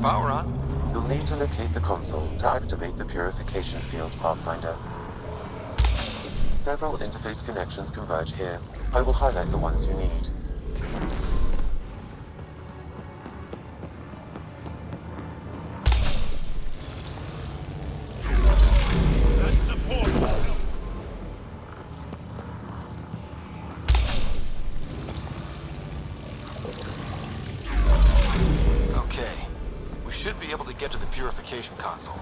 Power on. You'll need to locate the console to activate the purification field, Pathfinder. Several interface connections converge here. I will highlight the ones you need. Okay. We should be able to get to the purification console.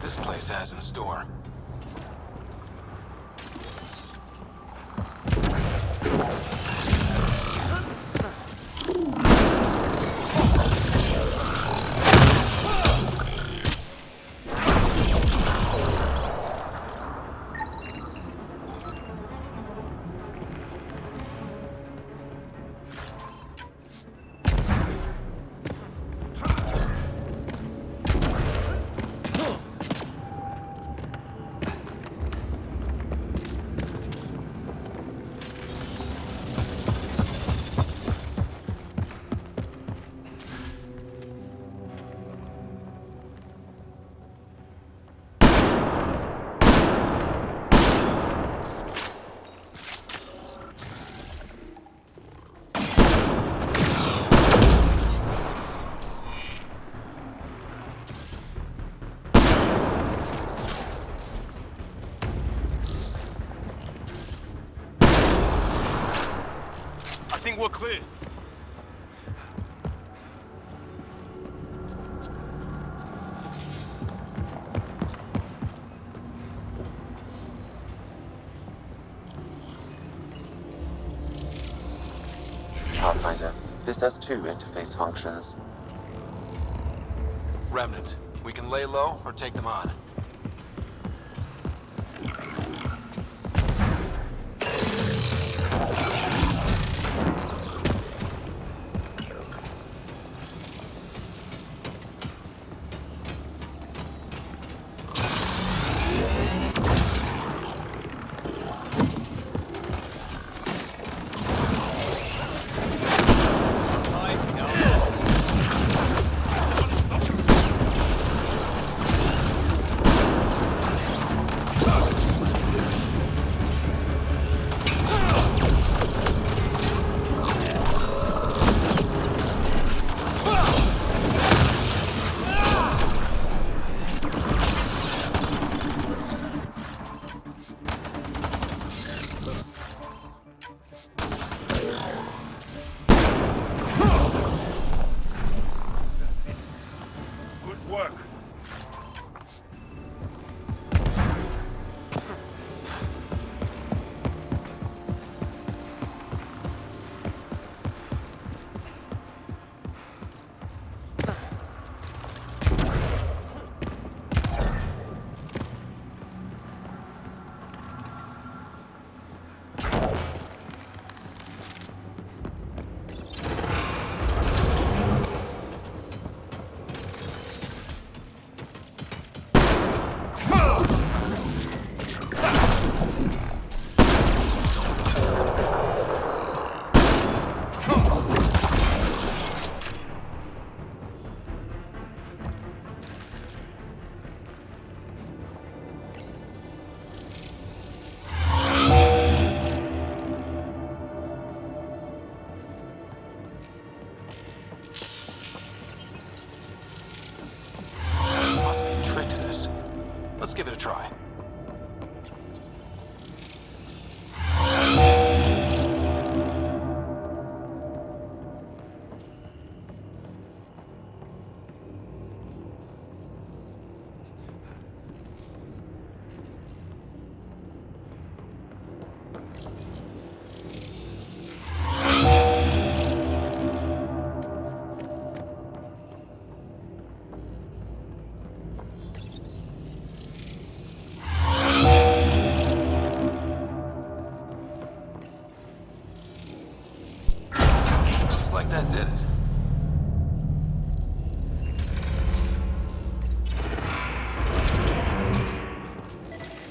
This place has in store. I think we're clear. Pathfinder, this has two interface functions. Remnant. We can lay low or take them on.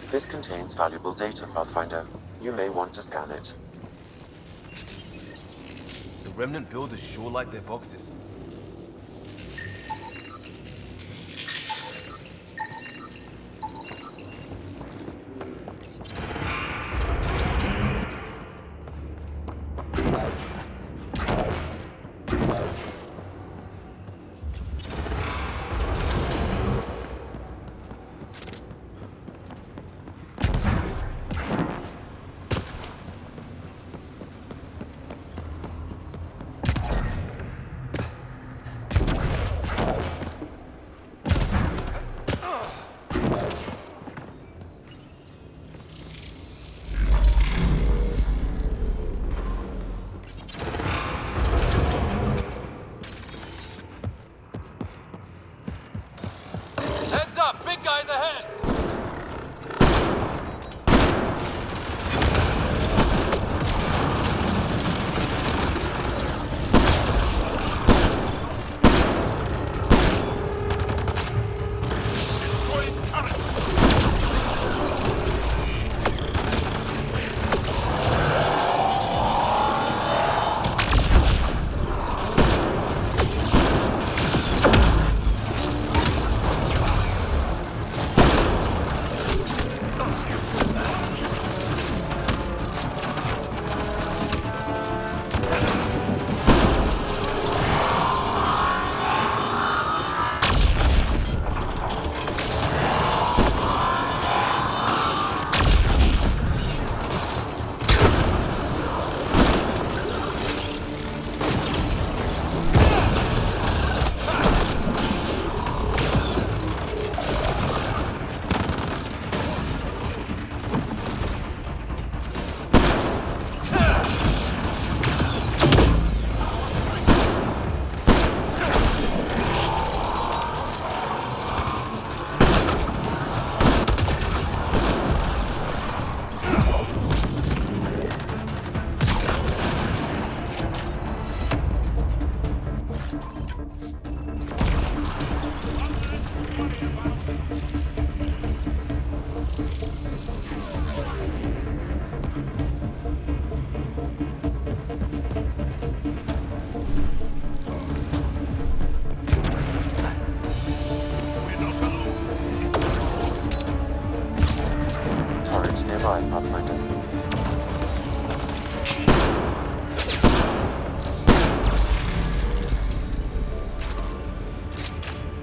This contains valuable data, Pathfinder. You may want to scan it. The Remnant builders sure like their boxes. Heads up! Big guys ahead! Pathfinder.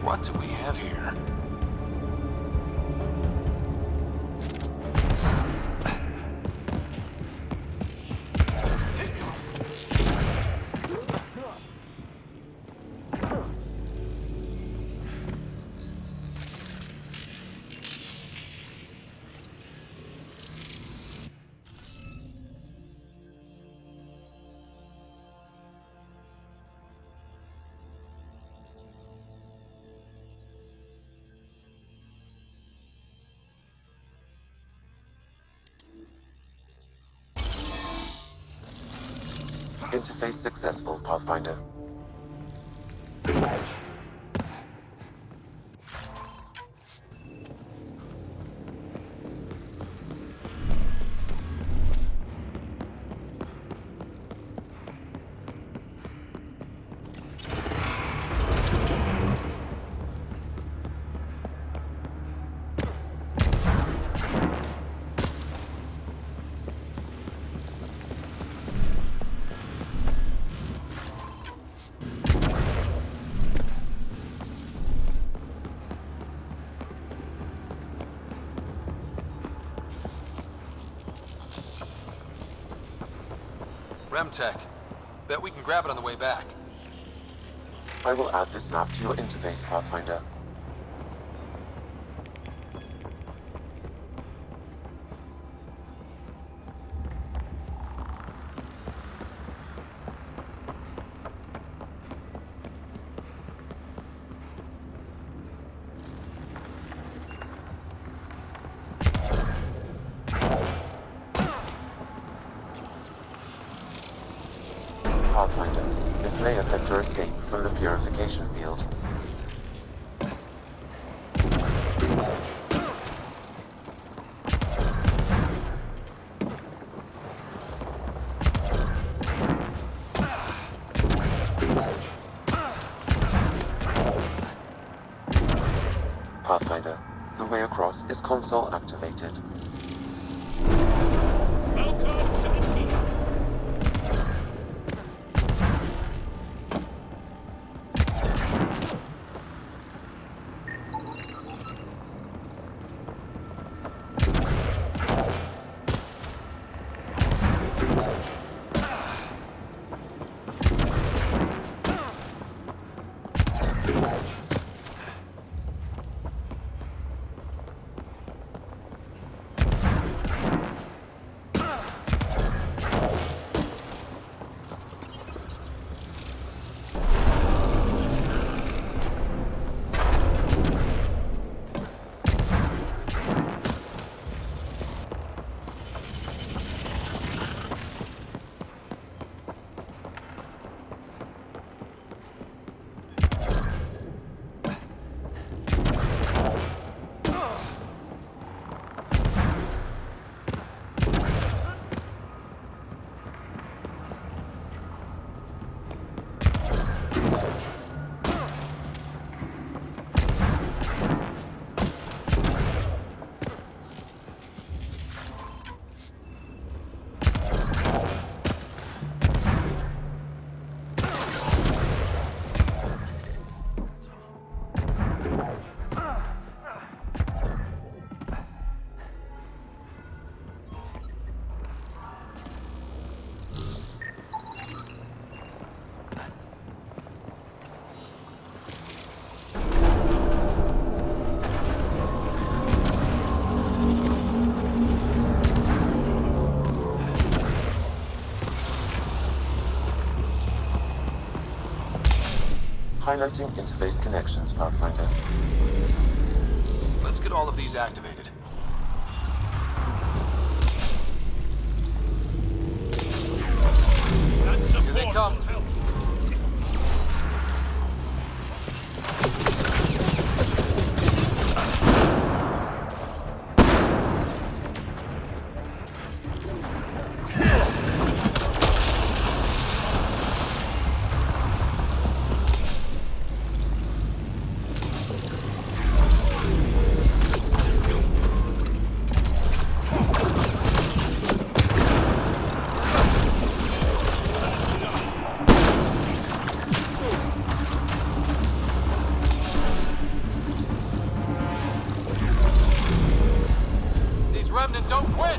What do we have here? Interface successful, Pathfinder. Remtech. Bet we can grab it on the way back. I will add this map to your interface, Pathfinder. Pathfinder, this may affect your escape from the purification field. Console activated. Welcome to the team. Highlighting interface connections, Pathfinder. Let's get all of these activated. That Here support they come. will help. These Remnant don't quit!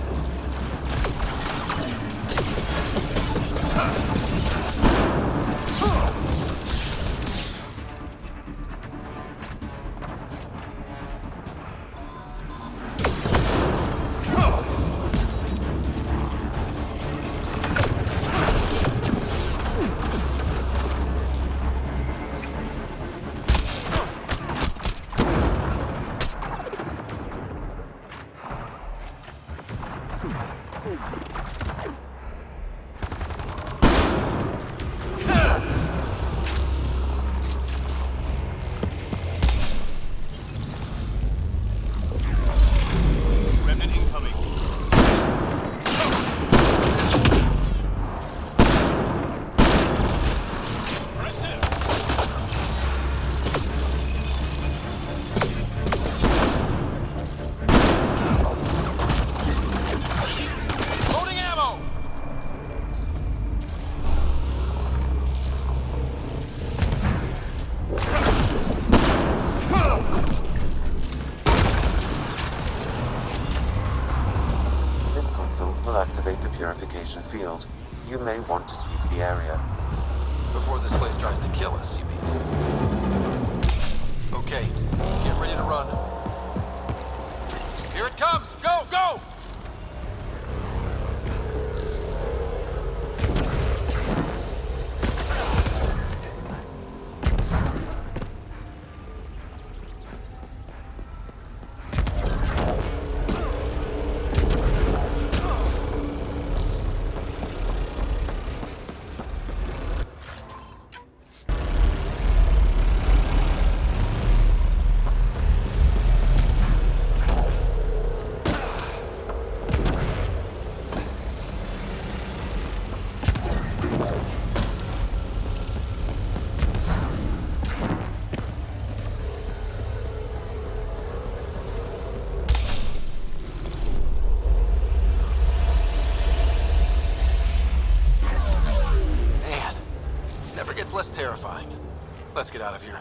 Remnant incoming. Impressive. Loading ammo! This console will activate the purification field. You may want to sweep the area. Before this place tries to kill us, you mean? Okay, get ready to run. Here it comes! Go, go! Let's get out of here.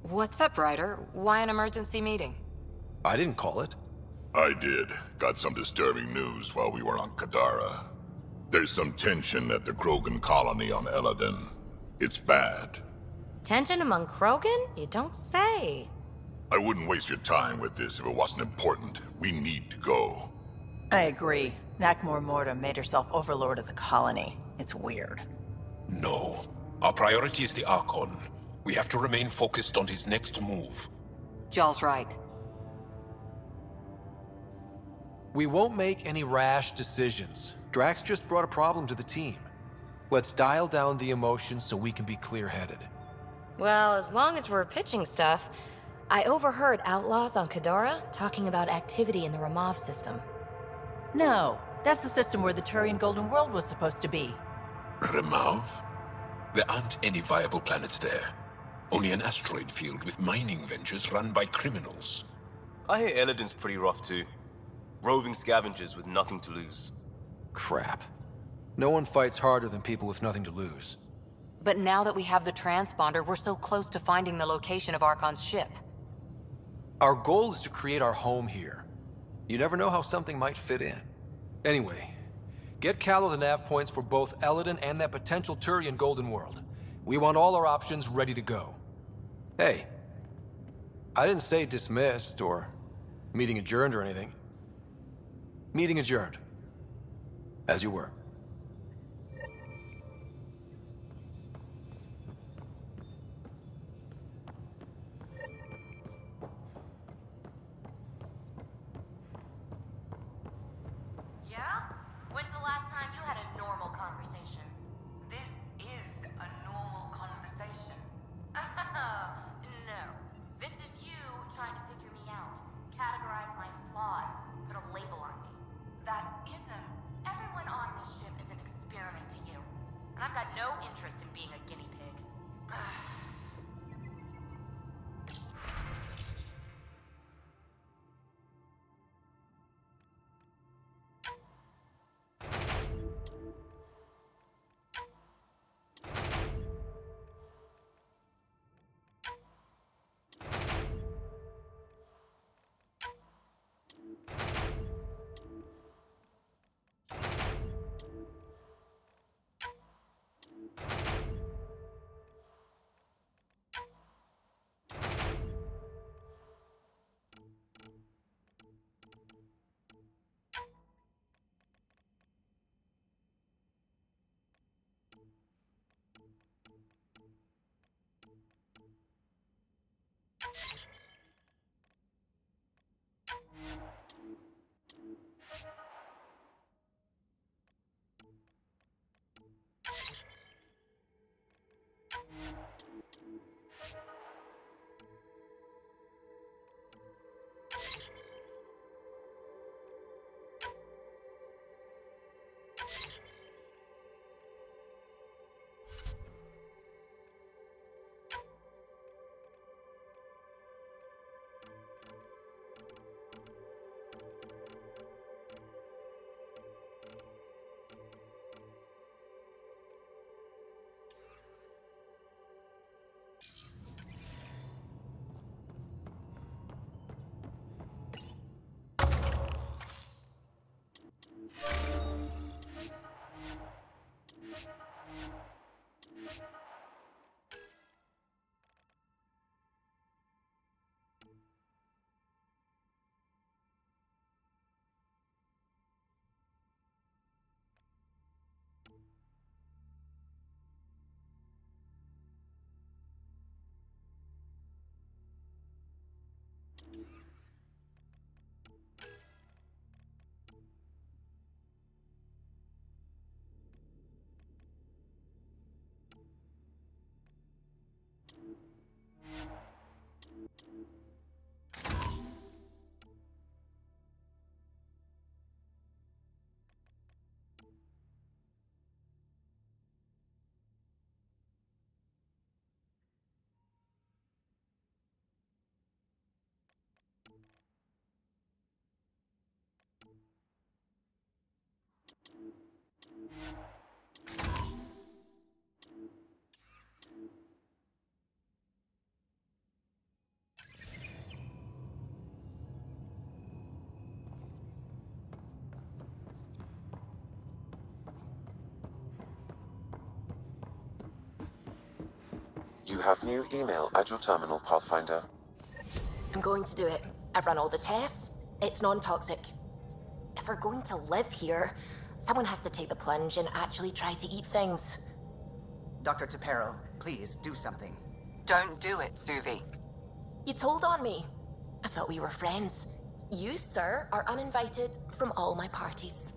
What's up, Ryder? Why an emergency meeting? I didn't call it. I did. Got some disturbing news while we were on Kadara. There's some tension at the Krogan colony on Eladon. It's bad. Tension among Krogan? You don't say. I wouldn't waste your time with this if it wasn't important. We need to go. I agree. Nakmor Morta made herself overlord of the colony. It's weird. No. Our priority is the Archon. We have to remain focused on his next move. Jall's right. We won't make any rash decisions. Drax just brought a problem to the team. Let's dial down the emotions so we can be clear-headed. Well, as long as we're pitching stuff, I overheard outlaws on Kadara talking about activity in the Ramov system. No, that's the system where the Turian Golden World was supposed to be. Remov? There aren't any viable planets there. Only an asteroid field with mining ventures run by criminals. I hear Eladon's pretty rough too. Roving scavengers with nothing to lose. Crap. No one fights harder than people with nothing to lose. But now that we have the transponder, we're so close to finding the location of Archon's ship. Our goal is to create our home here. You never know how something might fit in. Anyway, get Callow the nav points for both Eladon and that potential Turian Golden World. We want all our options ready to go. Hey, I didn't say dismissed or meeting adjourned or anything. Meeting adjourned. As you were. Yeah? When's the last time you had a normal conversation? This is a normal conversation. No. This is you trying to figure me out, categorize my flaws, put a label on me. That isn't. Everyone on this You have new email at your terminal, Pathfinder. I'm going to do it. I've run all the tests. It's non-toxic. If we're going to live here, someone has to take the plunge and actually try to eat things. Dr. Tapero, please do something. Don't do it, Suvi. You told on me. I thought we were friends. You, sir, are uninvited from all my parties.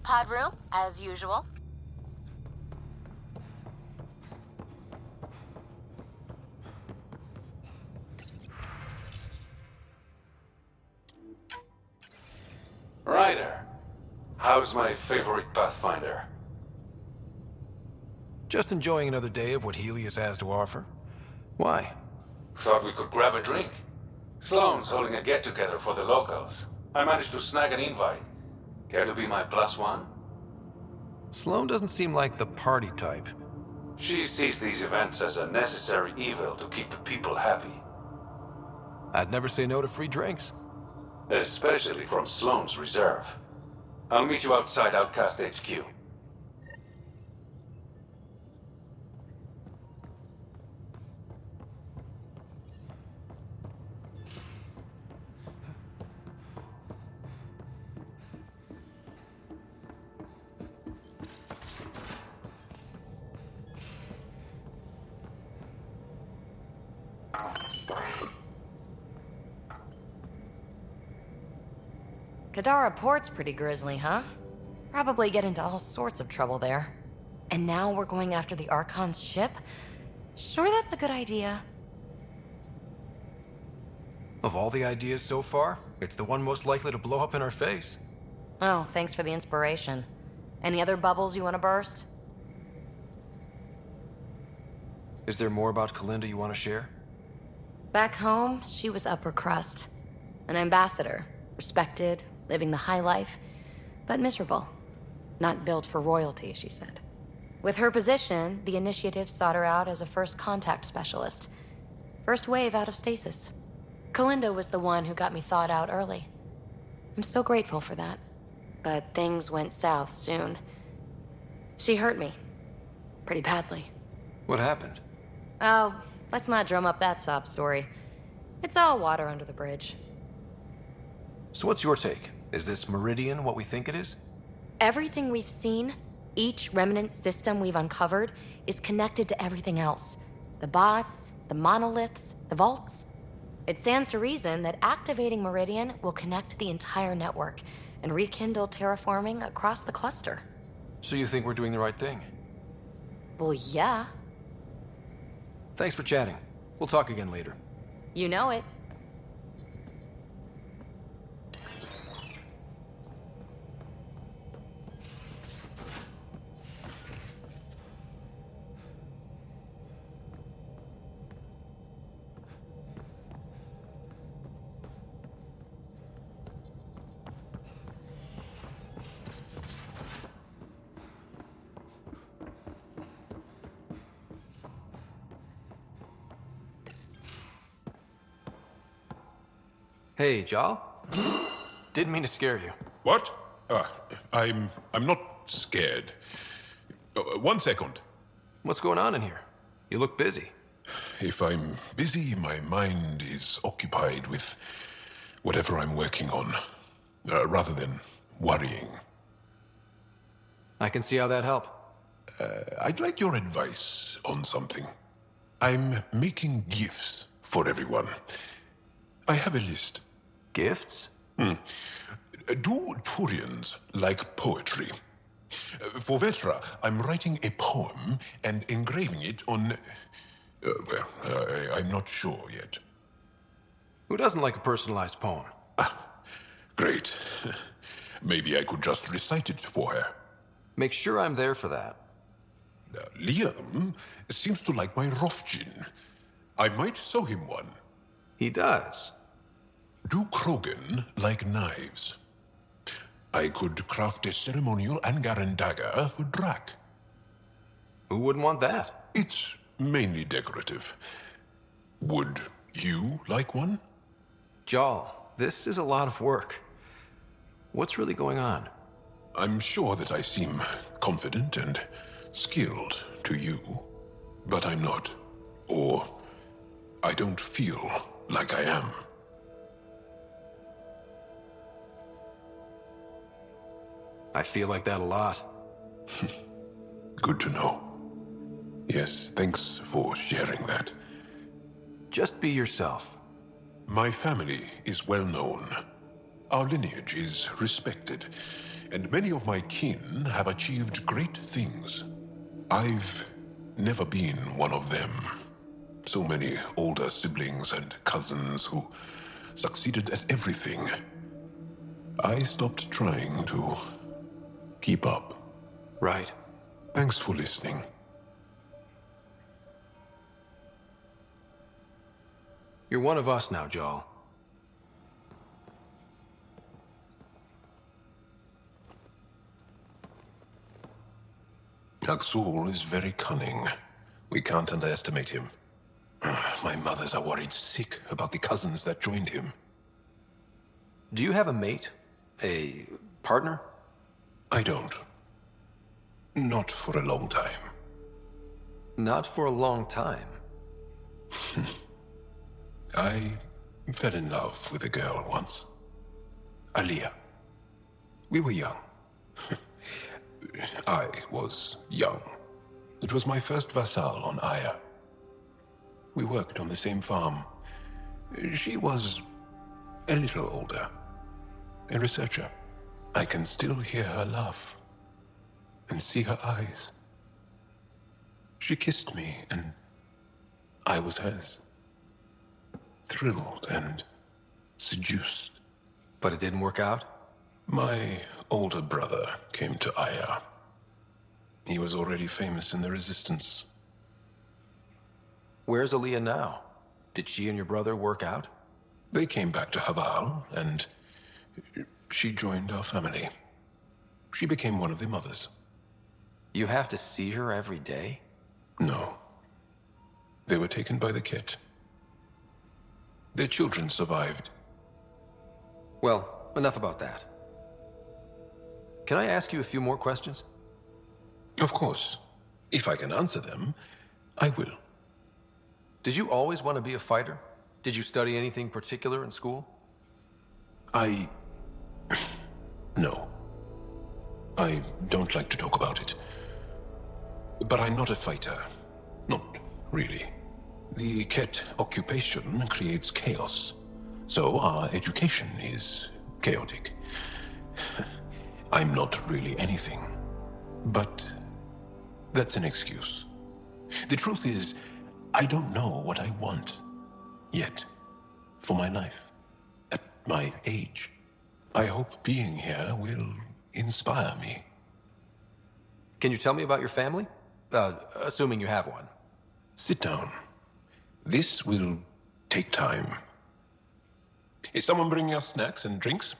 pod room, as usual. Ryder, how's my favorite Pathfinder? Just enjoying another day of what Helios has to offer. Why? Thought we could grab a drink. Sloane's holding a get-together for the locals. I managed to snag an invite. Care to be my +1? Sloane doesn't seem like the party type. She sees these events as a necessary evil to keep the people happy. I'd never say no to free drinks. Especially from Sloane's reserve. I'll meet you outside Outcast HQ. Kadara Port's pretty grisly, huh? Probably get into all sorts of trouble there. And now we're going after the Archon's ship? Sure that's a good idea. Of all the ideas so far, it's the one most likely to blow up in our face. Oh, thanks for the inspiration. Any other bubbles you want to burst? Is there more about Kalinda you want to share? Back home, she was upper crust. An ambassador. Respected, living the high life, but miserable. Not built for royalty, she said. With her position, the Initiative sought her out as a first contact specialist. First wave out of stasis. Kalinda was the one who got me thawed out early. I'm still grateful for that. But things went south soon. She hurt me. Pretty badly. What happened? Oh, let's not drum up that sob story. It's all water under the bridge. So what's your take? Is this Meridian what we think it is? Everything we've seen, each Remnant system we've uncovered, is connected to everything else. The bots, the monoliths, the vaults. It stands to reason that activating Meridian will connect the entire network and rekindle terraforming across the cluster. So you think we're doing the right thing? Well, yeah. Thanks for chatting. We'll talk again later. You know it. Hey, Jal? Didn't mean to scare you. What? I'm not scared. 1 second. What's going on in here? You look busy. If I'm busy, my mind is occupied with whatever I'm working on, rather than worrying. I can see how that'd help. I'd like your advice on something. I'm making gifts for everyone. I have a list. Gifts? Do Turians like poetry? For Vetra, I'm writing a poem and engraving it on... I'm not sure yet. Who doesn't like a personalized poem? Great. Maybe I could just recite it for her. Make sure I'm there for that. Liam seems to like my Rofgin. I might sew him one. He does. Do Krogan like knives? I could craft a ceremonial Angaran dagger for Drac. Who wouldn't want that? It's mainly decorative. Would you like one? Jal, this is a lot of work. What's really going on? I'm sure that I seem confident and skilled to you, but I'm not. Or I don't feel like I am. I feel like that a lot. Good to know. Yes, thanks for sharing that. Just be yourself. My family is well known. Our lineage is respected. and many of my kin have achieved great things. I've never been one of them. So many older siblings and cousins who succeeded at everything. I stopped trying to keep up. Right. Thanks for listening. You're one of us now, Jarl. Aksul is very cunning. We can't underestimate him. My mothers are worried sick about the cousins that joined him. Do you have a mate? A partner? I don't. Not for a long time. Not for a long time. I fell in love with a girl once. Aliyah. We were young. I was young. It was my first vassal on Aya. We worked on the same farm. She was a little older. A researcher. I can still hear her laugh and see her eyes. She kissed me and I was hers. Thrilled and seduced. But it didn't work out? My older brother came to Aya. He was already famous in the Resistance. Where's Aliyah now? Did she and your brother work out? They came back to Haval, and she joined our family. She became one of the mothers. You have to see her every day? No. They were taken by the Kett. Their children survived. Well, enough about that. Can I ask you a few more questions? Of course. If I can answer them, I will. Did you always want to be a fighter? Did you study anything particular in school? No. I don't like to talk about it. But I'm not a fighter. Not really. The Kett occupation creates chaos. So our education is chaotic. I'm not really anything. But that's an excuse. The truth is, I don't know what I want. Yet. For my life. At my age. I hope being here will inspire me. Can you tell me about your family? Assuming you have one. Sit down. This will take time. Is someone bringing us snacks and drinks?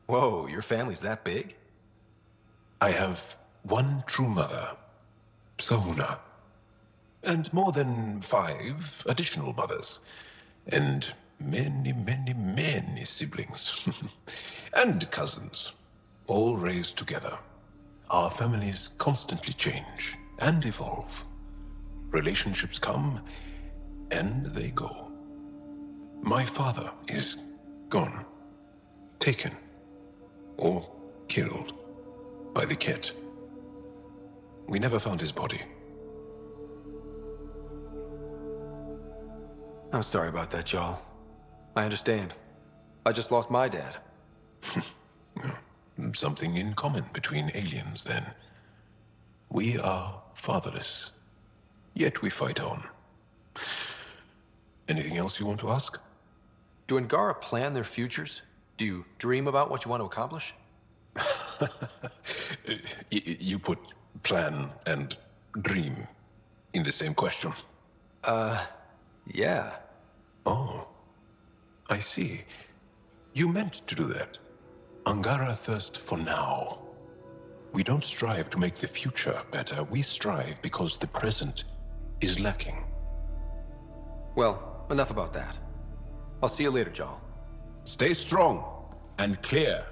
Whoa, your family's that big? I have one true mother, Sahuna, and more than 5 additional mothers, and many siblings, and cousins, all raised together. Our families constantly change and evolve. Relationships come and they go. My father is gone, taken, or killed by the Kett. We never found his body. I'm sorry about that, Jarl. I understand. I just lost my dad. Something in common between aliens, then. We are fatherless, yet we fight on. Anything else you want to ask? Do Angara plan their futures? Do you dream about what you want to accomplish? You put plan and dream in the same question. Yeah. Oh, I see. You meant to do that. Angara thirst for now. We don't strive to make the future better. We strive because the present is lacking. Well, enough about that. I'll see you later, Jarl. Stay strong and clear.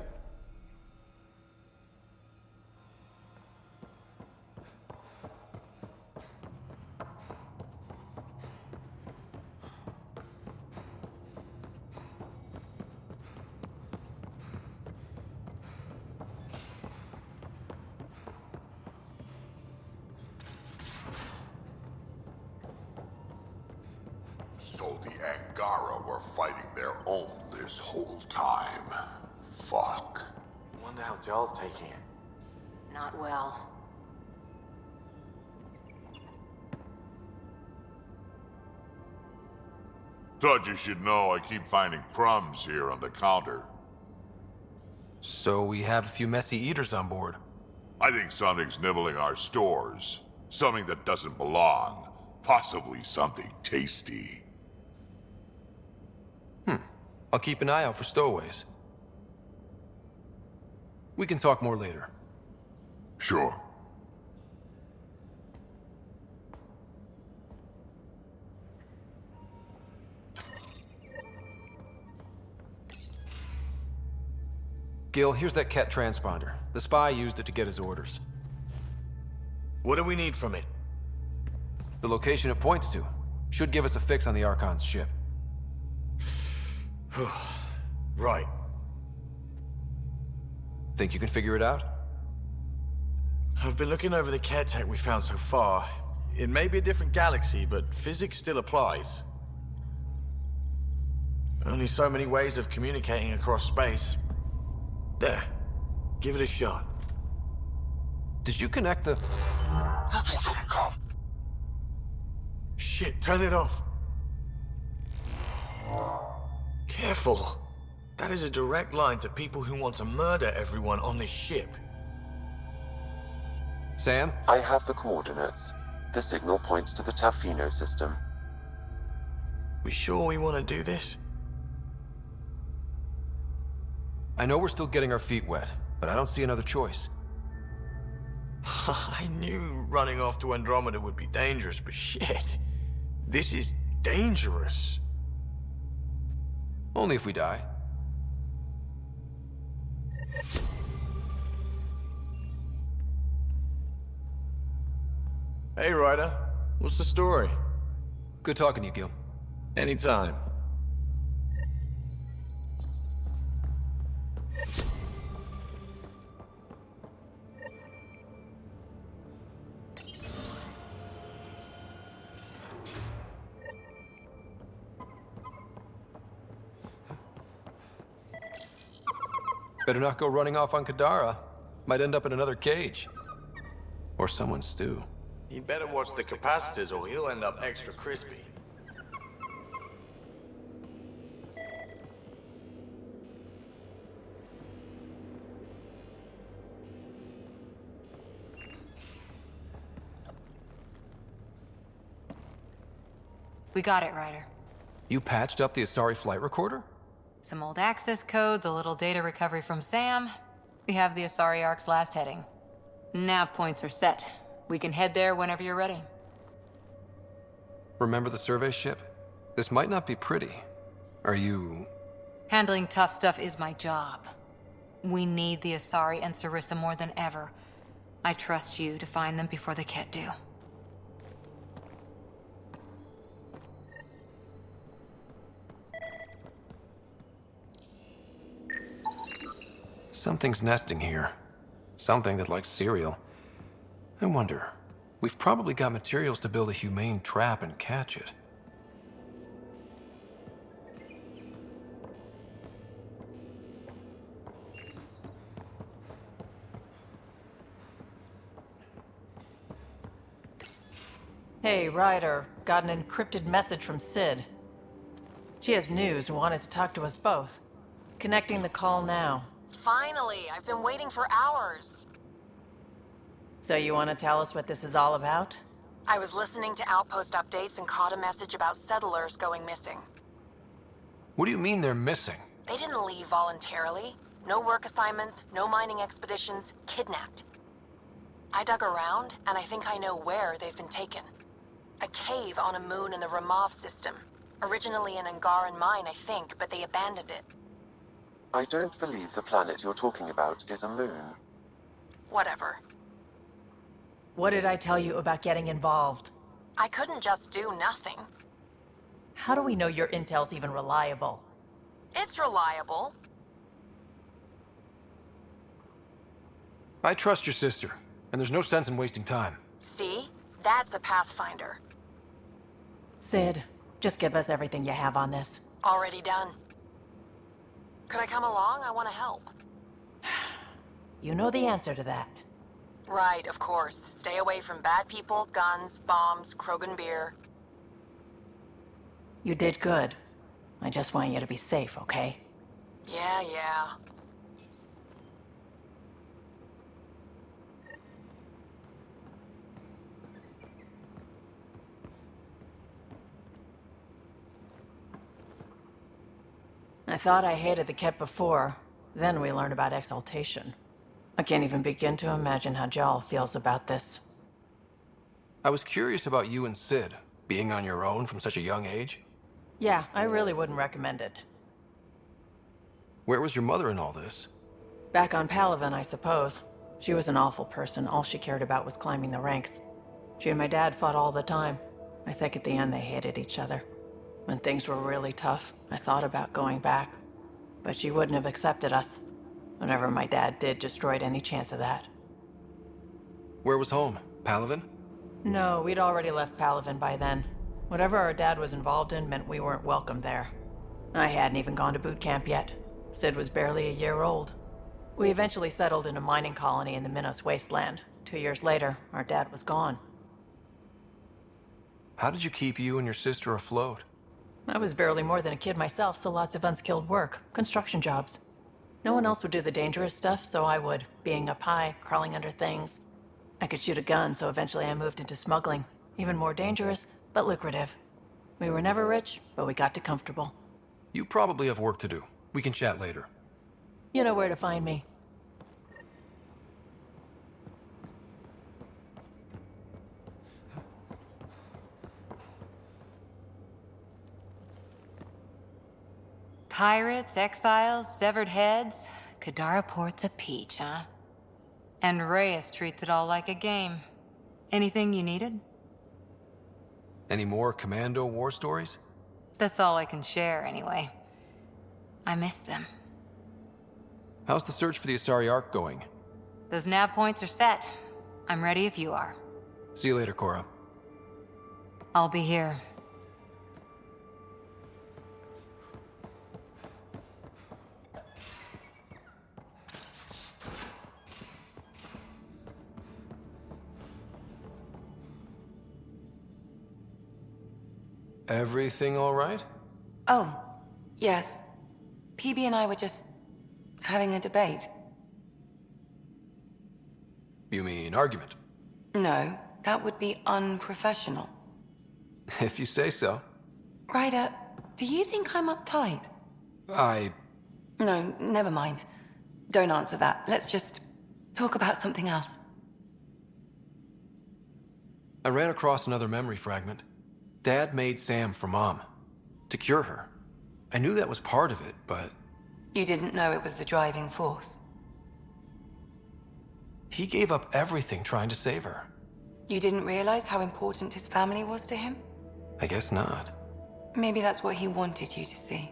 So the Angara were fighting their own this whole time. Fuck. Wonder how Giles taking it. Not well. Thought you should know I keep finding crumbs here on the counter. So we have a few messy eaters on board. I think something's nibbling our stores. Something that doesn't belong. Possibly something tasty. I'll keep an eye out for stowaways. We can talk more later. Sure. Gil, here's that Kett transponder. The spy used it to get his orders. What do we need from it? The location it points to should give us a fix on the Archon's ship. Right. Think you can figure it out? I've been looking over the Kett tech we found so far. It may be a different galaxy, but physics still applies. Only so many ways of communicating across space. There. Give it a shot. Did you connect the... Shit, turn it off. Careful. That is a direct line to people who want to murder everyone on this ship. Sam? I have the coordinates. The signal points to the Tafino system. We sure we want to do this? I know we're still getting our feet wet, but I don't see another choice. I knew running off to Andromeda would be dangerous, but shit. This is dangerous. Only if we die. Hey, Ryder. What's the story? Good talking to you, Gil. Anytime. Better not go running off on Kadara. Might end up in another cage. Or someone's stew. You'd better watch the capacitors or he'll end up extra crispy. We got it, Ryder. You patched up the Asari flight recorder? Some old access codes, a little data recovery from Sam. We have the Asari Ark's last heading. Nav points are set. We can head there whenever you're ready. Remember the survey ship? This might not be pretty. Are you... Handling tough stuff is my job. We need the Asari and Sarissa more than ever. I trust you to find them before the Kett do. Something's nesting here. Something that likes cereal. I wonder, we've probably got materials to build a humane trap and catch it. Hey, Ryder. Got an encrypted message from Sid. She has news and wanted to talk to us both. Connecting the call now. Finally, I've been waiting for hours. So you want to tell us what this is all about? I was listening to outpost updates and caught a message about settlers going missing. What do you mean they're missing? They didn't leave voluntarily. No work assignments, no mining expeditions, kidnapped. I dug around, and I think I know where they've been taken. A cave on a moon in the Ramov system. Originally an Angaran mine, I think, but they abandoned it. I don't believe the planet you're talking about is a moon. Whatever. What did I tell you about getting involved? I couldn't just do nothing. How do we know your intel's even reliable? It's reliable. I trust your sister, and there's no sense in wasting time. See? That's a Pathfinder. Sid, just give us everything you have on this. Already done. Could I come along? I want to help. You know the answer to that. Right, of course. Stay away from bad people, guns, bombs, Krogan beer. You did good. I just want you to be safe, okay? Yeah. I thought I hated the Kett before. Then we learned about exaltation. I can't even begin to imagine how Jal feels about this. I was curious about you and Sid, being on your own from such a young age. Yeah, I really wouldn't recommend it. Where was your mother in all this? Back on Palaven, I suppose. She was an awful person. All she cared about was climbing the ranks. She and my dad fought all the time. I think at the end they hated each other. When things were really tough, I thought about going back. But she wouldn't have accepted us. Whatever my dad did destroyed any chance of that. Where was home? Palaven? No, we'd already left Palaven by then. Whatever our dad was involved in meant we weren't welcome there. I hadn't even gone to boot camp yet. Sid was barely a year old. We eventually settled in a mining colony in the Minos wasteland. 2 years later, our dad was gone. How did you keep you and your sister afloat? I was barely more than a kid myself, so lots of unskilled work. Construction jobs. No one else would do the dangerous stuff, so I would. Being up high, crawling under things. I could shoot a gun, so eventually I moved into smuggling. Even more dangerous, but lucrative. We were never rich, but we got to comfortable. You probably have work to do. We can chat later. You know where to find me. Pirates, exiles, severed heads. Kadara Port's a peach, huh? And Reyes treats it all like a game. Anything you needed? Any more Commando war stories? That's all I can share, anyway. I miss them. How's the search for the Asari Ark going? Those nav points are set. I'm ready if you are. See you later, Cora. I'll be here. Everything all right? Oh, yes. PB and I were just having a debate. You mean argument? No, that would be unprofessional. If you say so. Ryder, do you think I'm uptight? No, never mind. Don't answer that. Let's just talk about something else. I ran across another memory fragment. Dad made Sam for Mom. To cure her. I knew that was part of it, but... You didn't know it was the driving force? He gave up everything trying to save her. You didn't realize how important his family was to him? I guess not. Maybe that's what he wanted you to see.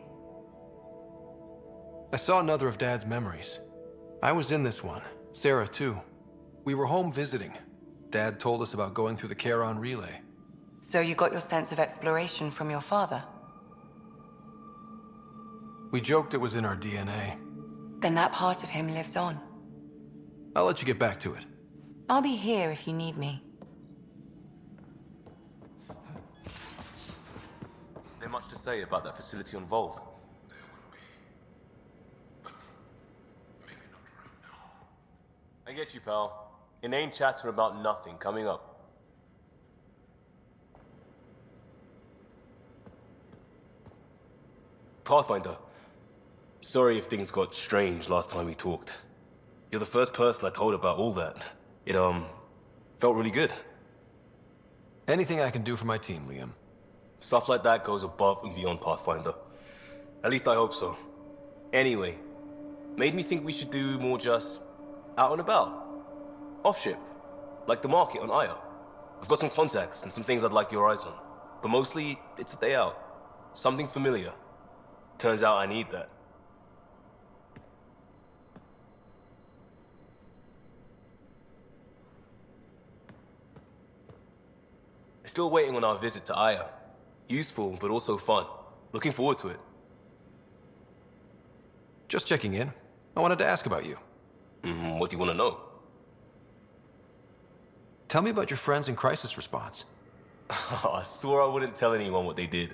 I saw another of Dad's memories. I was in this one. Sarah, too. We were home visiting. Dad told us about going through the Charon relay. So you got your sense of exploration from your father? We joked it was in our DNA. Then that part of him lives on. I'll let you get back to it. I'll be here if you need me. There much to say about that facility on Volt? I get you, pal. Inane chatter about nothing coming up. Pathfinder. Sorry if things got strange last time we talked. You're the first person I told about all that. It, felt really good. Anything I can do for my team, Liam. Stuff like that goes above and beyond Pathfinder. At least I hope so. Anyway, made me think we should do more just out and about. Off-ship, like the market on Aya. I've got some contacts and some things I'd like your eyes on. But mostly, it's a day out. Something familiar. Turns out I need that. Still waiting on our visit to Aya. Useful, but also fun. Looking forward to it. Just checking in. I wanted to ask about you. What do you want to know? Tell me about your friends in crisis response. I swore I wouldn't tell anyone what they did.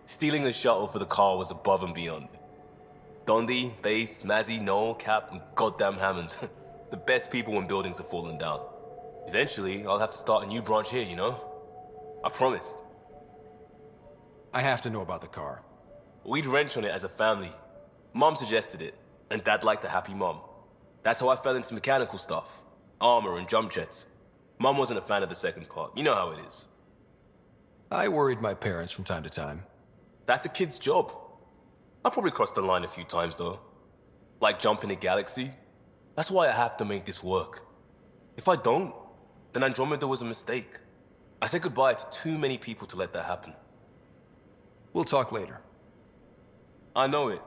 Stealing the shuttle for the car was above and beyond. Dondi, Base, Mazzy, Noel, Cap, and goddamn Hammond. The best people when buildings are falling down. Eventually, I'll have to start a new branch here, you know? I promised. I have to know about the car. We'd wrench on it as a family. Mom suggested it, and Dad liked a happy mom. That's how I fell into mechanical stuff. Armor and jump jets. Mom wasn't a fan of the second part. You know how it is. I worried my parents from time to time. That's a kid's job. I probably crossed the line a few times, though. Like jumping a galaxy. That's why I have to make this work. If I don't, then Andromeda was a mistake. I said goodbye to too many people to let that happen. We'll talk later. I know it.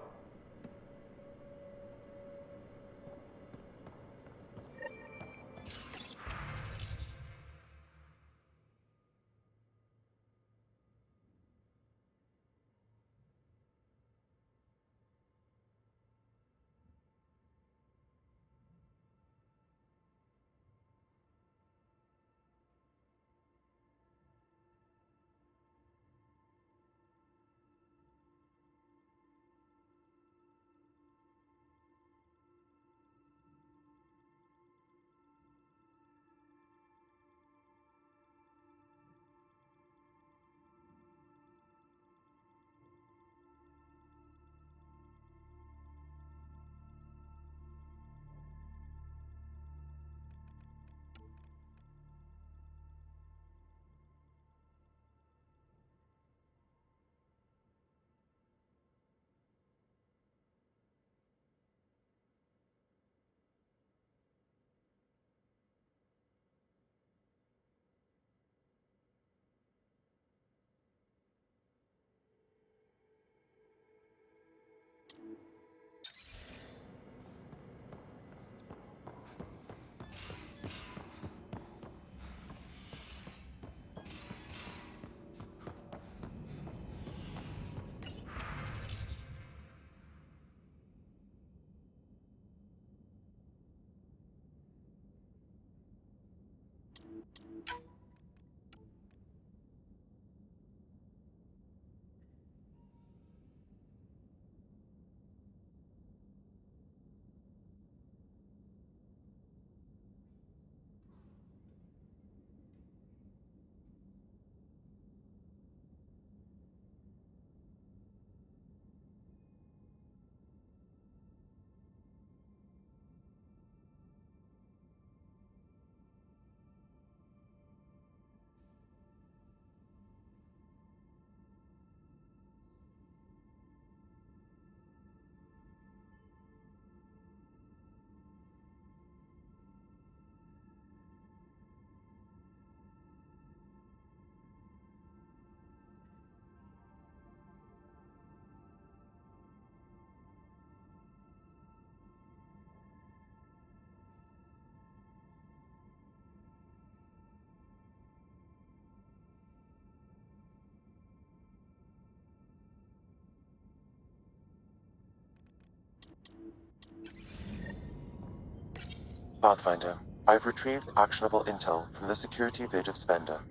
Pathfinder, I've retrieved actionable intel from the security vid of Spender.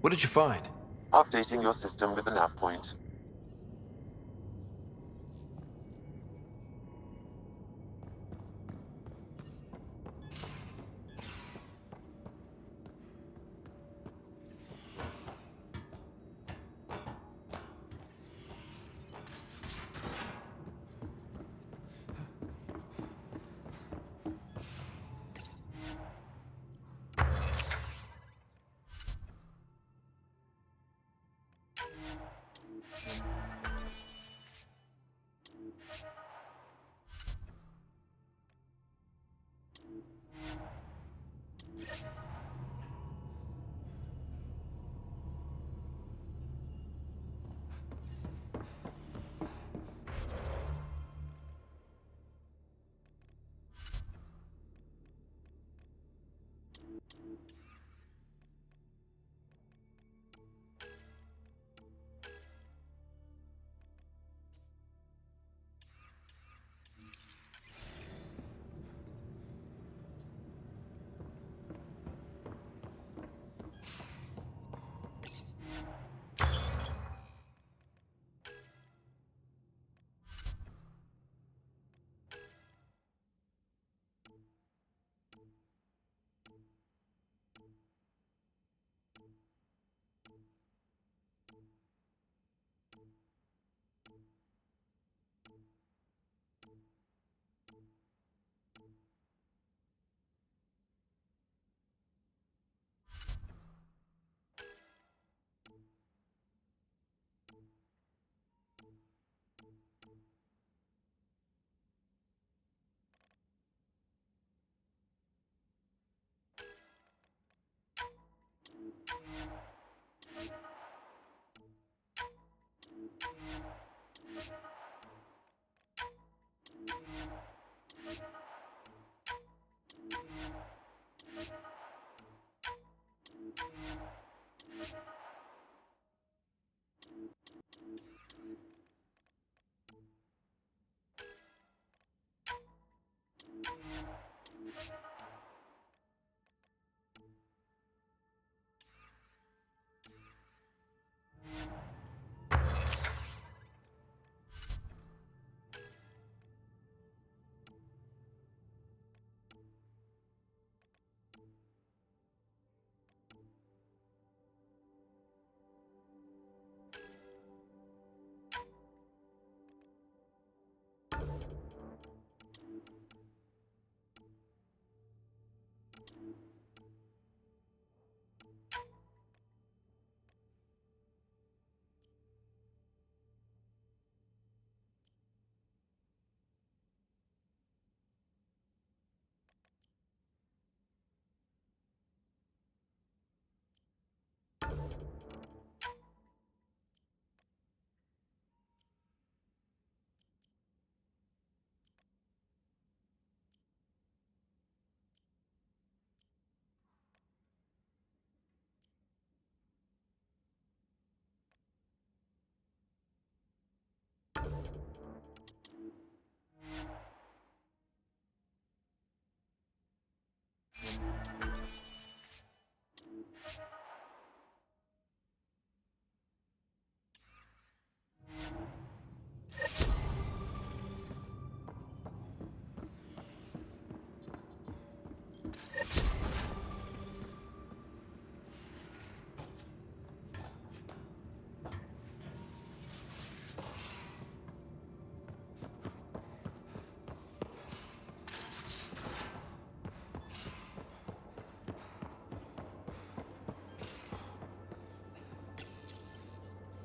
What did you find? Updating your system with the nav point.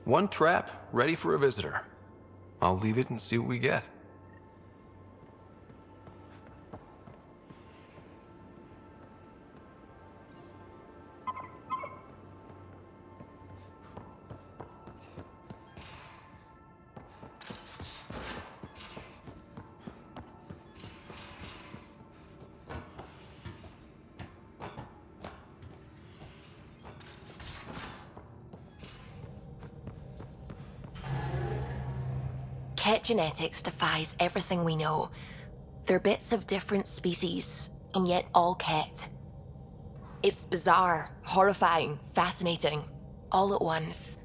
One trap, ready for a visitor. I'll leave it and see what we get. Kett genetics defies everything we know. They're bits of different species, and yet all Kett. It's bizarre, horrifying, fascinating, all at once.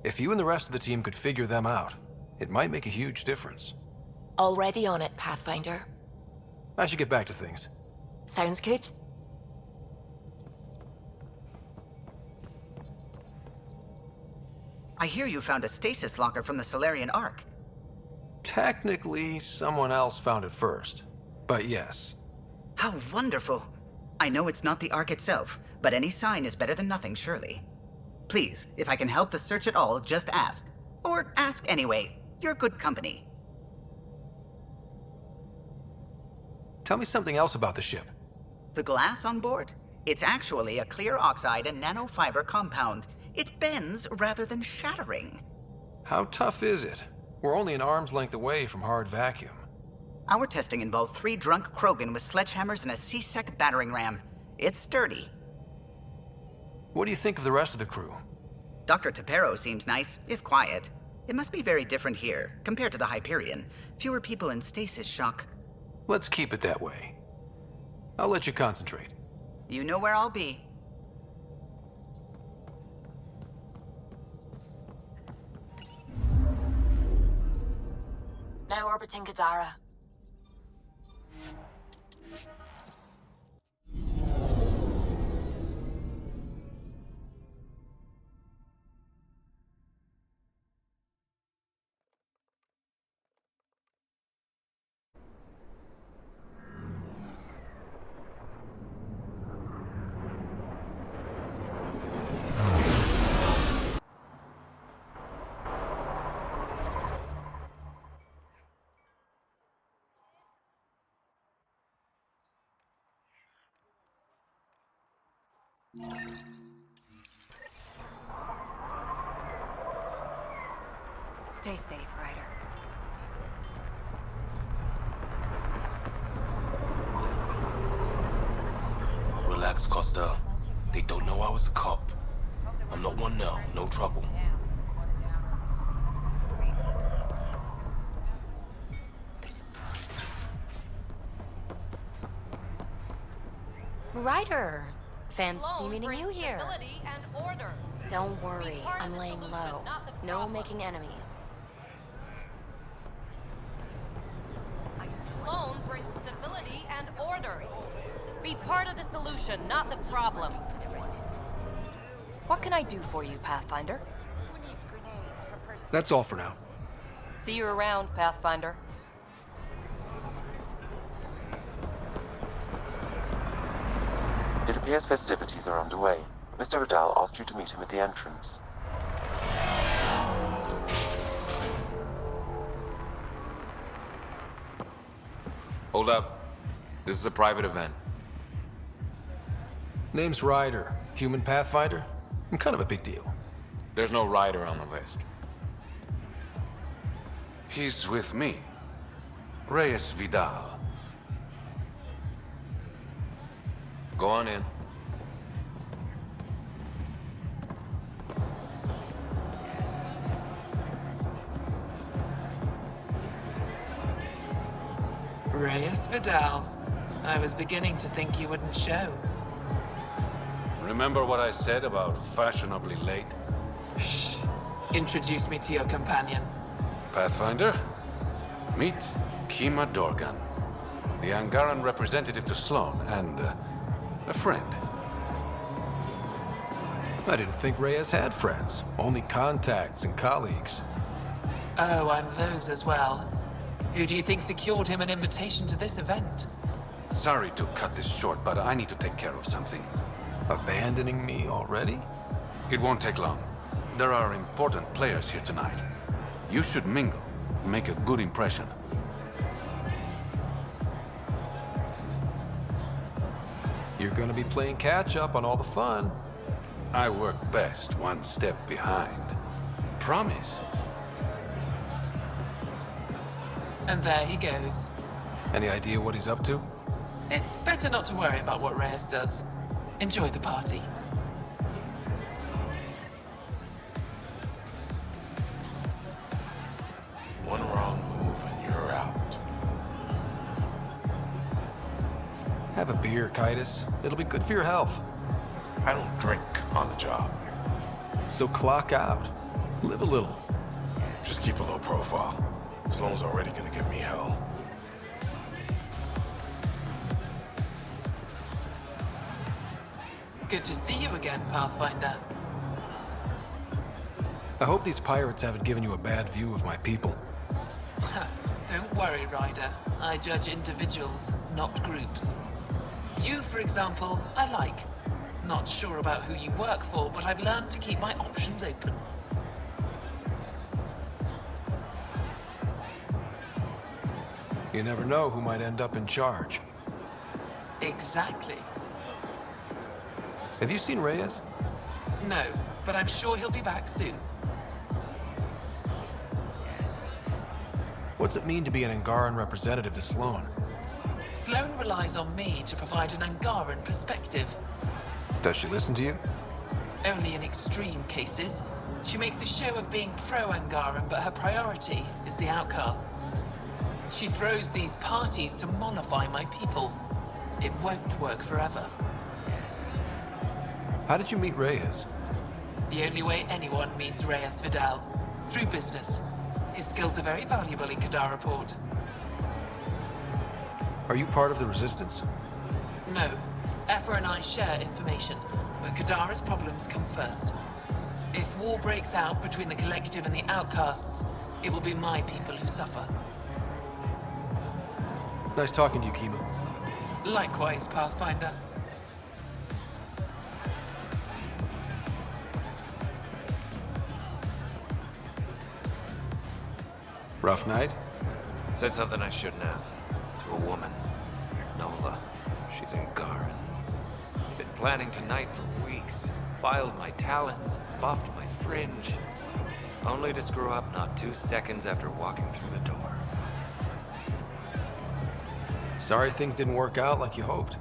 If you and the rest of the team could figure them out, it might make a huge difference. Already on it, Pathfinder. I should get back to things. Sounds good. I hear you found a stasis locker from the Solarian Ark. Technically, someone else found it first. But yes. How wonderful. I know it's not the Ark itself, but any sign is better than nothing, surely. Please, if I can help the search at all, just ask. Or ask anyway. You're good company. Tell me something else about the ship. The glass on board? It's actually a clear oxide and nanofiber compound. It bends rather than shattering. How tough is it? We're only an arm's length away from hard vacuum. Our testing involved 3 drunk Krogan with sledgehammers and a C-Sec battering ram. It's sturdy. What do you think of the rest of the crew? Dr. Tapero seems nice, if quiet. It must be very different here, compared to the Hyperion. Fewer people in stasis shock. Let's keep it that way. I'll let you concentrate. You know where I'll be. Now orbiting Kadara. Stay safe, Ryder. Relax, Costa. They don't know I was a cop. I'm not one now, no trouble. Ryder! Fancy meeting you here. And order. Don't worry, I'm laying low. No making enemies. Sloan brings stability and order. Be part of the solution, not the problem. What can I do for you, Pathfinder? That's all for now. See you around, Pathfinder. It appears festivities are underway. Mr. Vidal asked you to meet him at the entrance. Hold up. This is a private event. Name's Ryder. Human Pathfinder? I'm kind of a big deal. There's no Ryder on the list. He's with me. Reyes Vidal. Go on in. Reyes Vidal. I was beginning to think you wouldn't show. Remember what I said about fashionably late? Shh. Introduce me to your companion. Pathfinder, meet Kima Dorgan, the Angaran representative to Sloan, and a friend. I didn't think Reyes had friends. Only contacts and colleagues. Oh, I'm those as well. Who do you think secured him an invitation to this event? Sorry to cut this short, but I need to take care of something. Abandoning me already? It won't take long. There are important players here tonight. You should mingle, make a good impression. You're gonna be playing catch-up on all the fun. I work best one step behind. Promise. And there he goes. Any idea what he's up to? It's better not to worry about what Reyes does. Enjoy the party. One wrong move and you're out. Have a beer, Kitus. It'll be good for your health. I don't drink on the job. So clock out. Live a little. Just keep a low profile. Sloan's already gonna give me hell. Good to see you again, Pathfinder. I hope these pirates haven't given you a bad view of my people. Don't worry, Ryder. I judge individuals, not groups. You, for example, I like. Not sure about who you work for, but I've learned to keep my options open. You never know who might end up in charge. Exactly. Have you seen Reyes? No, but I'm sure he'll be back soon. What's it mean to be an Angaran representative to Sloan? Sloan relies on me to provide an Angaran perspective. Does she listen to you? Only in extreme cases. She makes a show of being pro-Angaran, but her priority is the outcasts. She throws these parties to mollify my people. It won't work forever. How did you meet Reyes? The only way anyone meets Reyes Vidal. Through business. His skills are very valuable in Kadara Port. Are you part of the Resistance? No. Efra and I share information, but Kadara's problems come first. If war breaks out between the Collective and the Outcasts, it will be my people who suffer. Nice talking to you, Kima. Likewise, Pathfinder. Rough night? Said something I shouldn't have. To a woman. Nola. She's Angaran. Been planning tonight for weeks. Filed my talons, buffed my fringe. Only to screw up not 2 seconds after walking through the door. Sorry things didn't work out like you hoped.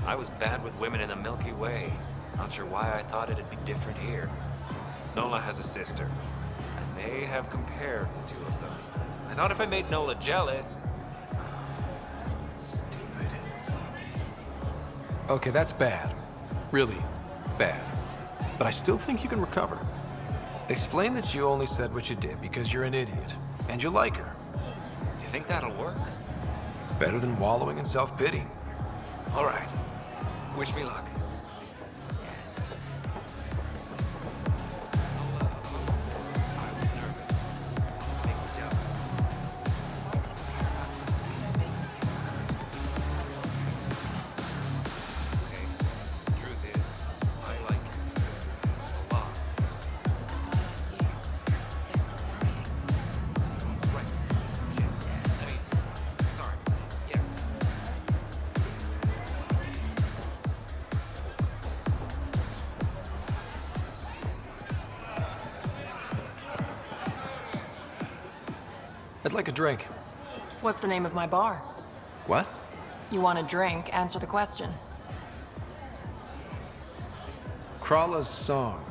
I was bad with women in the Milky Way. Not sure why I thought it'd be different here. Nola has a sister. I may have compared the two of them. I thought if I made Nola jealous... Stupid. Okay, that's bad. Really bad. But I still think you can recover. Explain that you only said what you did because you're an idiot, and you like her. You think that'll work? Better than wallowing in self-pity. All right. Wish me luck. I'd like a drink. What's the name of my bar? What? You want a drink? Answer the question. Krala's song.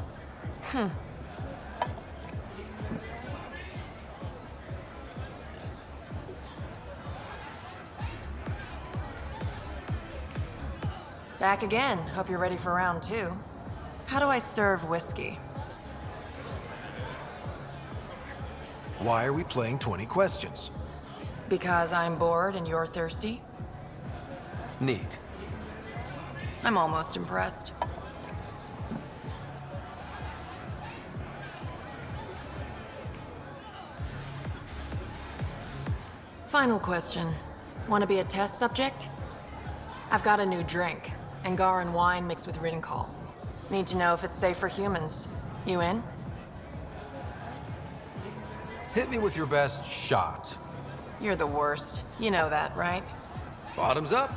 Back again. Hope you're ready for round 2. How do I serve whiskey? Why are we playing 20 questions? Because I'm bored and you're thirsty? Neat. I'm almost impressed. Final question. Want to be a test subject? I've got a new drink. Angaran wine mixed with Rincol. Need to know if it's safe for humans. You in? Hit me with your best shot. You're the worst. You know that, right? Bottoms up.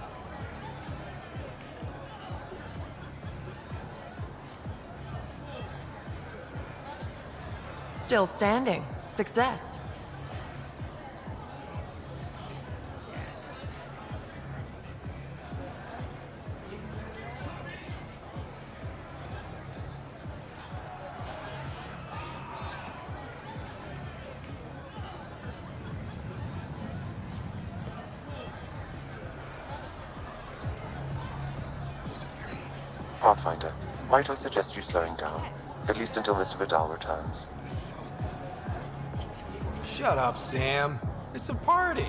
Still standing. Success. Pathfinder, might I suggest you slowing down? At least until Mr. Vidal returns. Shut up, Sam. It's a party.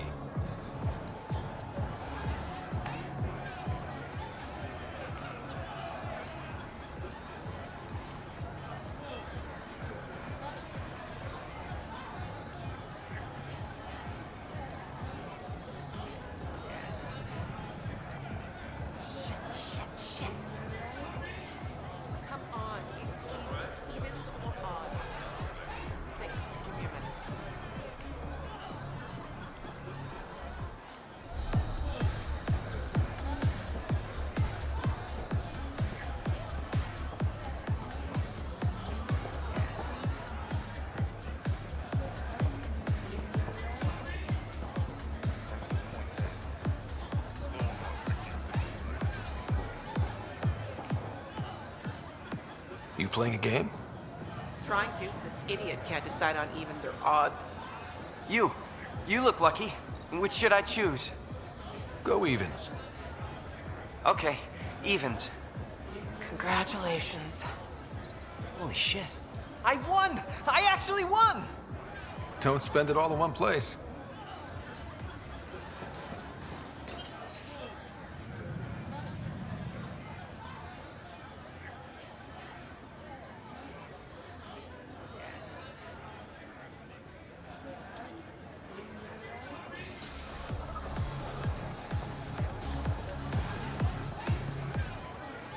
You playing a game? Trying to. This idiot can't decide on evens or odds. You look lucky. Which should I choose? Go evens. Okay, evens. Congratulations. Holy shit. I won! I actually won! Don't spend it all in one place.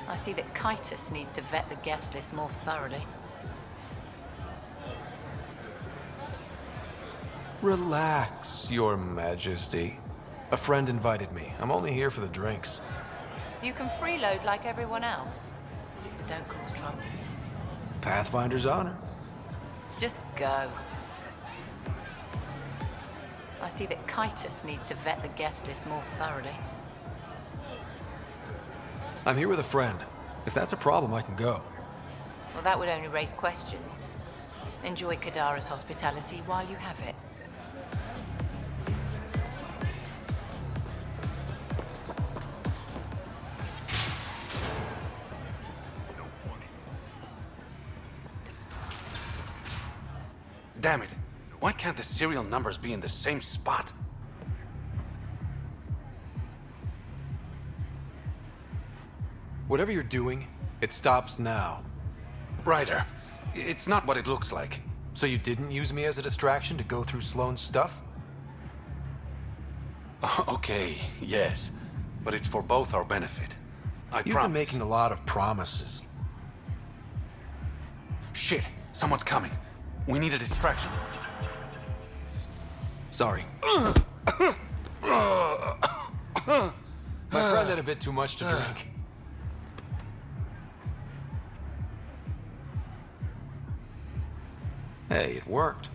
I see that Kitus needs to vet the guest list more thoroughly. Relax, Your Majesty. A friend invited me. I'm only here for the drinks. You can freeload like everyone else, but don't cause trouble. Pathfinder's honor. Just go. I see that Kitus needs to vet the guest list more thoroughly. I'm here with a friend. If that's a problem, I can go. Well, that would only raise questions. Enjoy Kadara's hospitality while you have it. Damn it. Why can't the serial numbers be in the same spot? Whatever you're doing, it stops now. Ryder, it's not what it looks like. So you didn't use me as a distraction to go through Sloane's stuff? Okay, yes. But it's for both our benefit. I You've been making a lot of promises. Shit, someone's coming. We need a distraction. Sorry. My friend had a bit too much to drink. Hey, it worked.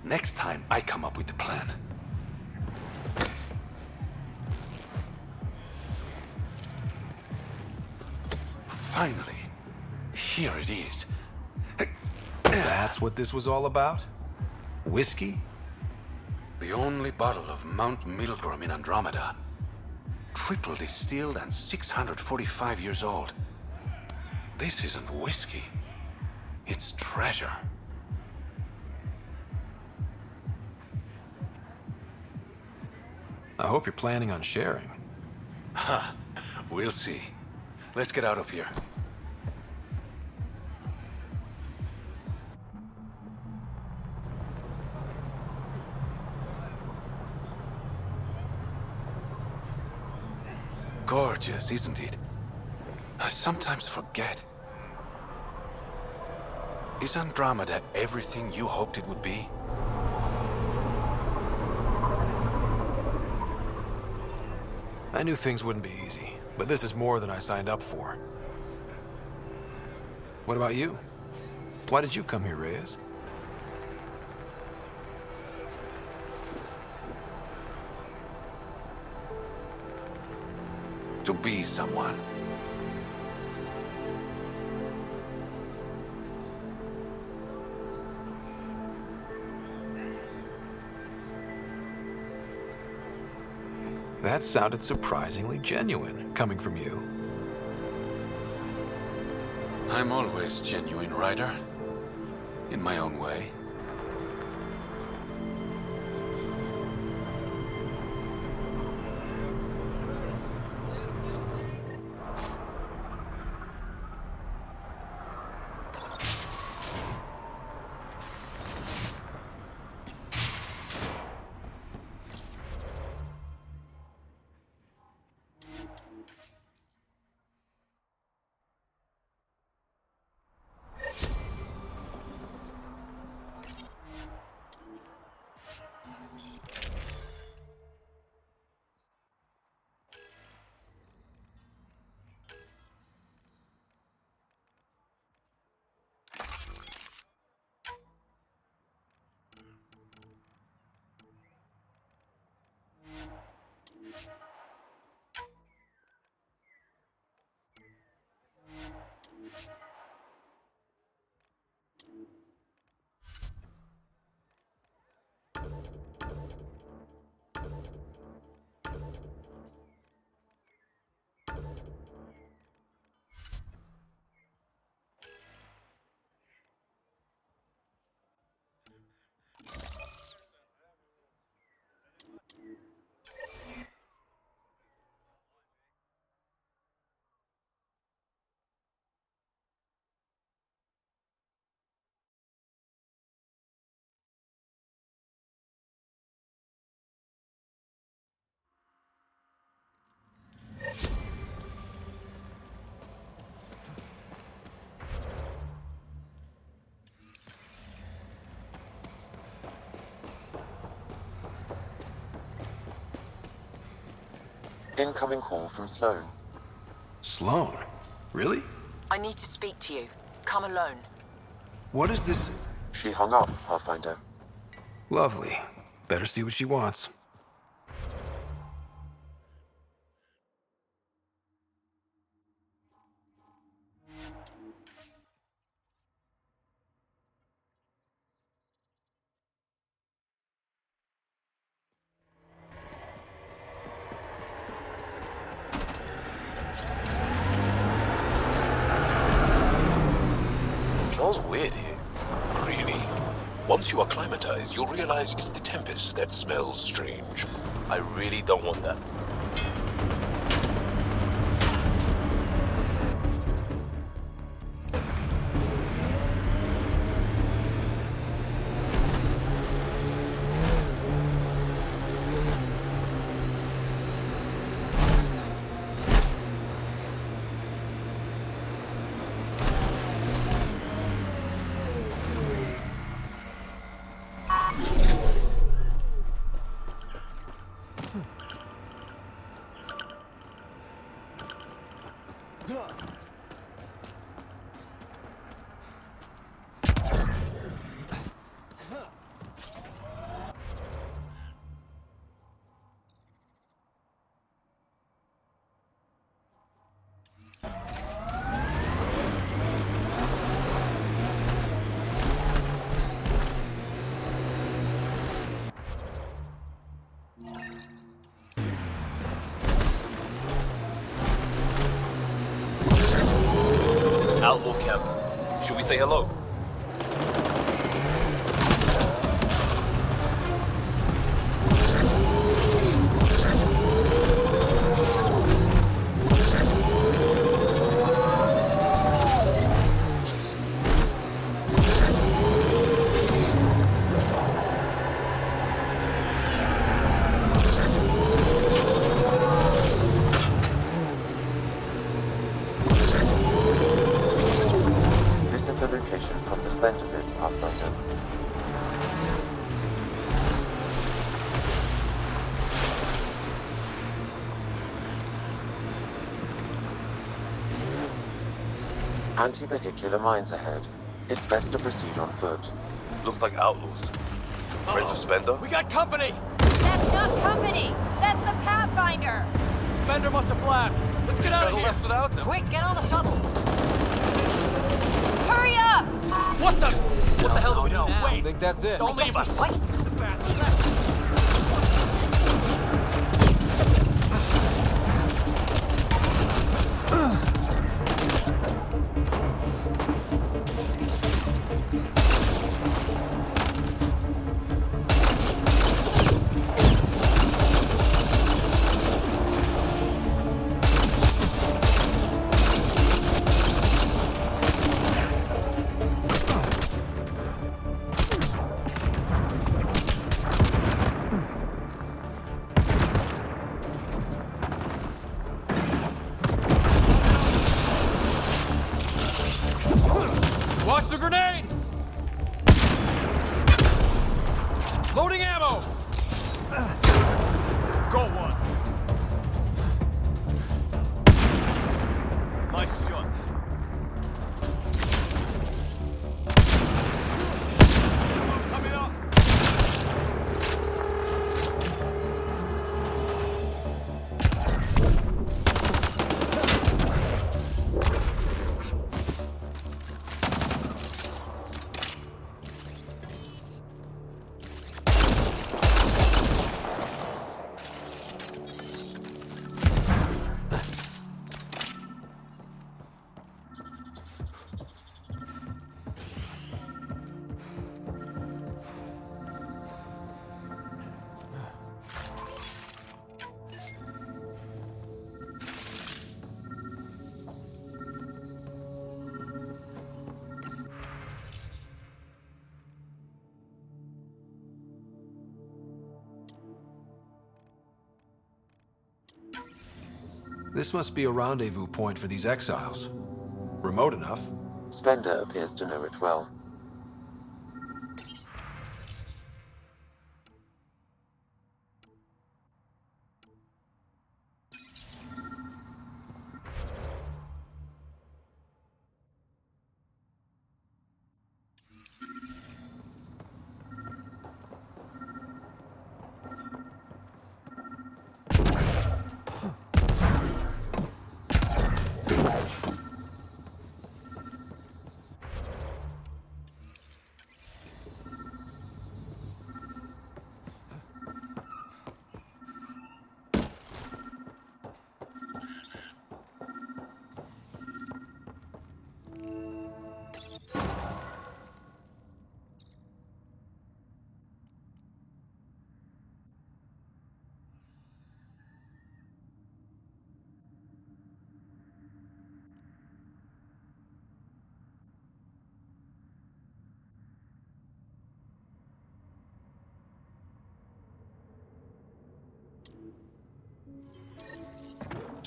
Next time, I come up with the plan. Finally. Here it is. That's what this was all about? Whiskey? The only bottle of Mount Milgram in Andromeda. Triple distilled and 645 years old. This isn't whiskey. It's treasure. I hope you're planning on sharing. Huh. We'll see. Let's get out of here. Gorgeous, isn't it? I sometimes forget. Is Andromeda everything you hoped it would be? I knew things wouldn't be easy, but this is more than I signed up for. What about you? Why did you come here, Reyes? To be someone. That sounded surprisingly genuine, coming from you. I'm always genuine, Ryder. In my own way. Incoming call from Sloan. Sloan? Really? I need to speak to you. Come alone. What is this? She hung up, Pathfinder. Lovely. Better see what she wants. Smells weird here. Really? Once you acclimatize, you'll realize it's the Tempest that smells strange. I really don't want that. Outlaw camp. Should we say hello? This is the location. from the Slender Bit, Pathfinder. Anti-vehicular mines ahead. It's best to proceed on foot. Looks like outlaws. Friends of Spender? We got company! That's not company! That's the Pathfinder! Spender must have blabbed. Let's get out of here! Left without them. Quick, get on the shuttle! Hurry up! What the? What the hell do we do? I Wait! think that's it. Don't leave us! What? The bastard! Watch the grenade! Loading ammo! Go one! Nice shot. Coming up! This must be a rendezvous point for these exiles. Remote enough. Spender appears to know it well.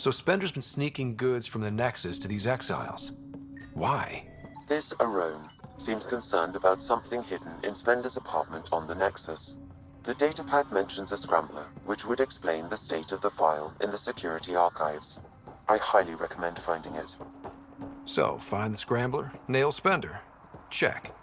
So Spender's been sneaking goods from the Nexus to these exiles. Why? This Arome seems concerned about something hidden in Spender's apartment on the Nexus. The datapad mentions a scrambler, which would explain the state of the file in the security archives. I highly recommend finding it. So, find the scrambler, nail Spender. Check.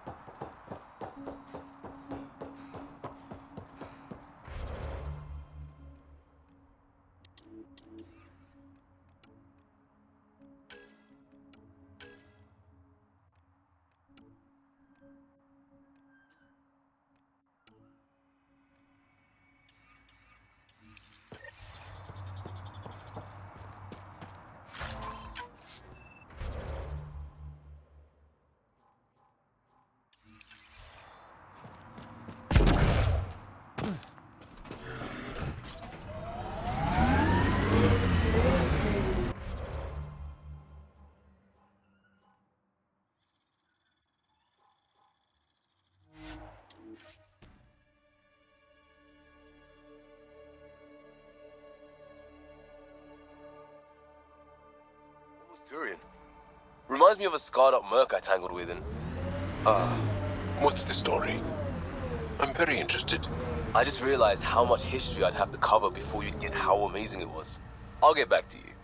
Turian. Reminds me of a scarred up merc I tangled with in... What's the story? I'm very interested. I just realized how much history I'd have to cover before you'd get how amazing it was. I'll get back to you.